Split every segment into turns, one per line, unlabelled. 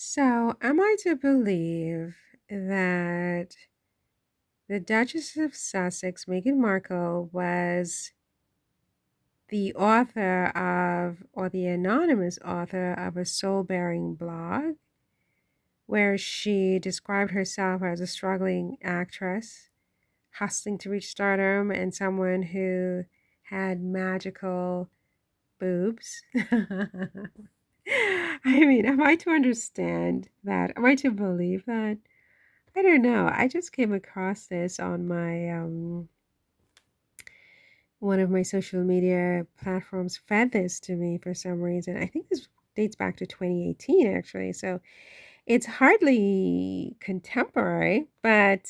So, am I to believe that the Duchess of Sussex, Meghan Markle, was the author of, or the anonymous author of a soul bearing blog where she described herself as a struggling actress, hustling to reach stardom, and someone who had magical boobs? I mean, am I to understand that? Am I to believe that? I don't know. I just came across this on my one of my social media platforms fed this to me for some reason. I think this dates back to 2018 actually. So it's hardly contemporary, but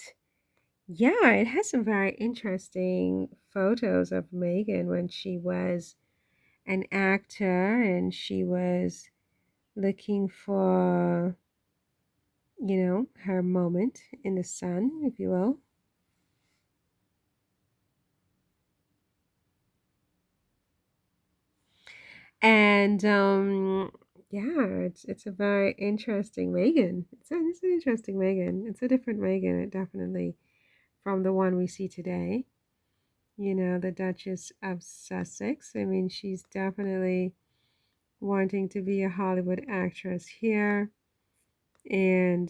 yeah, it has some very interesting photos of Meghan when she was an actor and she was looking for, her moment in the sun, if you will. And yeah, it's a very interesting Megan. It's an interesting Megan. It's a different Megan, definitely, from the one we see today. The Duchess of Sussex. I mean, she's definitely wanting to be a Hollywood actress here. And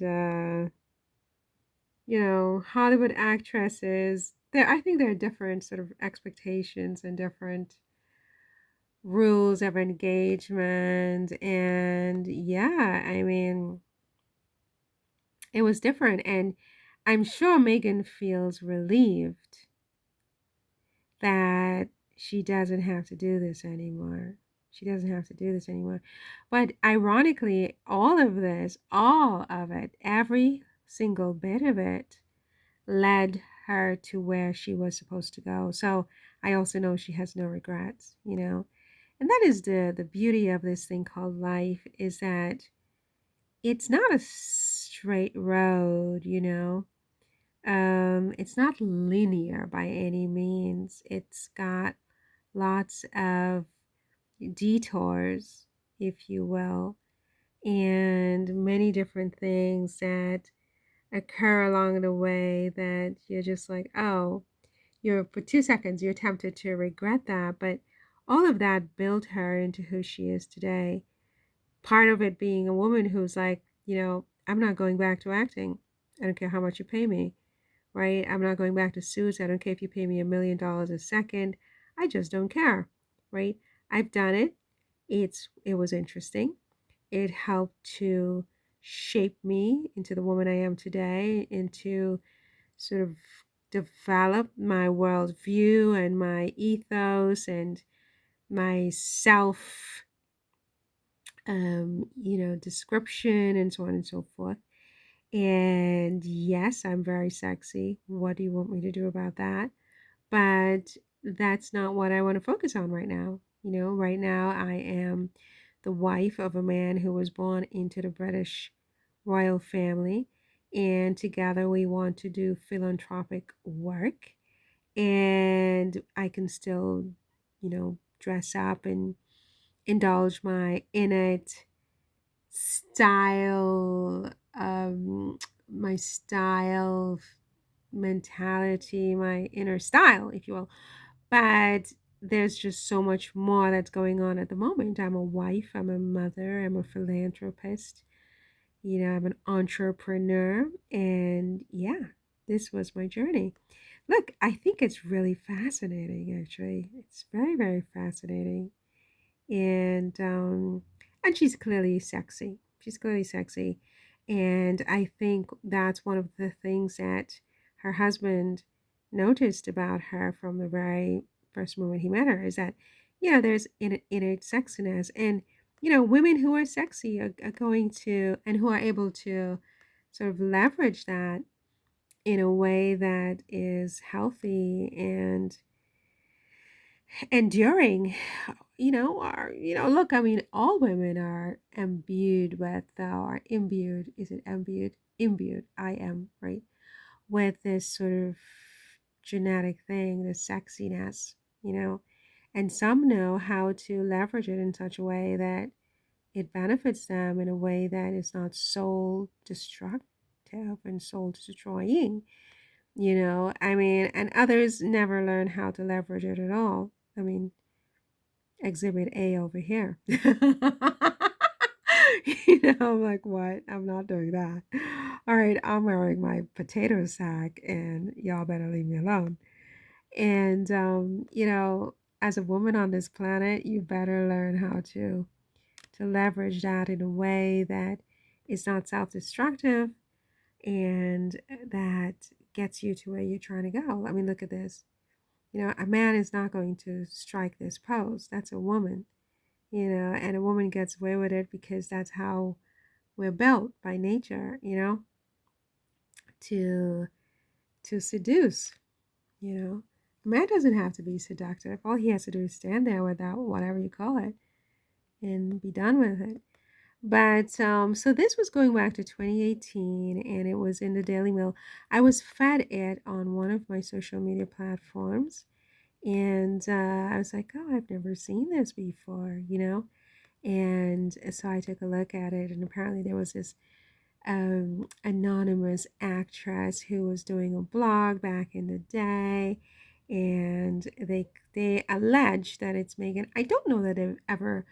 Hollywood actresses, there I think there are different sort of expectations and different rules of engagement. And yeah, I mean, it was different. And I'm sure Megan feels relieved that she doesn't have to do this anymore. She doesn't have to do this anymore. But ironically, all of it, every single bit of it, led her to where she was supposed to go. So I also know she has no regrets. And that is the beauty of this thing called life, is that it's not a straight road. It's not linear by any means. It's got lots of detours, if you will, and many different things that occur along the way that you're just like, oh, for 2 seconds you're tempted to regret that, but all of that built her into who she is today. Part of it being a woman who's like, I'm not going back to acting. I don't care how much you pay me, right? I'm not going back to suits. I don't care if you pay me $1 million a second. I just don't care, right? I've done it. It was interesting. It helped to shape me into the woman I am today, into sort of develop my worldview and my ethos and my self description and so on and so forth. And yes, I'm very sexy. What do you want me to do about that? But that's not what I want to focus on right now. Right now I am the wife of a man who was born into the British royal family. And together we want to do philanthropic work. And I can still, dress up and indulge my innate style, my style mentality, my inner style, if you will. But there's just so much more that's going on at the moment. I'm a wife, I'm a mother, I'm a philanthropist, I'm an entrepreneur. And yeah, this was my journey. Look, I think it's really fascinating, actually. It's very, very fascinating. And she's clearly sexy. She's clearly sexy. And I think that's one of the things that her husband noticed about her from the very first moment he met her, is that, there's innate sexiness. And, women who are sexy are going to, and who are able to sort of leverage that in a way that is healthy and enduring. Look, I mean, all women are imbued with, or imbued, is it imbued? Imbued, I am, right? With this sort of genetic thing, this sexiness, you know, and some know how to leverage it in such a way that it benefits them in a way that is not soul destructive and soul destroying. I mean, and others never learn how to leverage it at all. I mean, exhibit A over here. I'm like, what? I'm not doing that. All right, I'm wearing my potato sack and y'all better leave me alone. And, as a woman on this planet, you better learn how to leverage that in a way that is not self-destructive and that gets you to where you're trying to go. I mean, look at this. A man is not going to strike this pose. That's a woman, and a woman gets away with it because that's how we're built by nature, to seduce, you know. A man doesn't have to be seductive. All he has to do is stand there without whatever you call it and be done with it. But so this was going back to 2018 and it was in the Daily Mail. I was fed it on one of my social media platforms and I was like, oh, I've never seen this before. And so I took a look at it and apparently there was this anonymous actress who was doing a blog back in the day and they allege that it's Meghan. I don't know that they've ever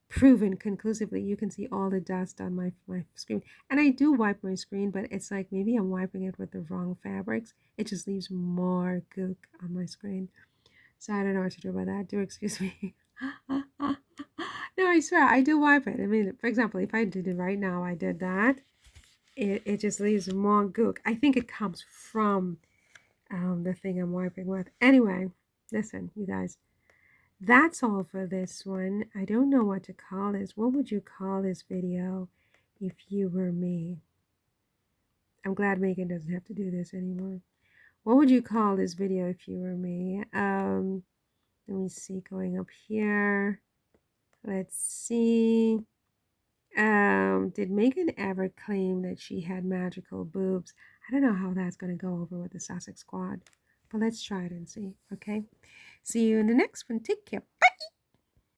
proven conclusively. You can see all the dust on my screen and I do wipe my screen, but it's like maybe I'm wiping it with the wrong fabrics. It just leaves more gook on my screen, so I don't know what to do about that. Do excuse me. No, I swear I do wipe it. I mean, for example, if I did it right now, I did that, it just leaves more gook. I think it comes from the thing I'm wiping with. Anyway, listen, you guys, that's all for this one. I don't know what to call this. What would you call this video if you were me? I'm glad Megan doesn't have to do this anymore. What would you call this video if you were me? Let me see, going up here. Let's see. Did Meghan ever claim that she had magical boobs? I don't know how that's going to go over with the Sussex squad, but let's try it and see. Okay. See you in the next one. Take care.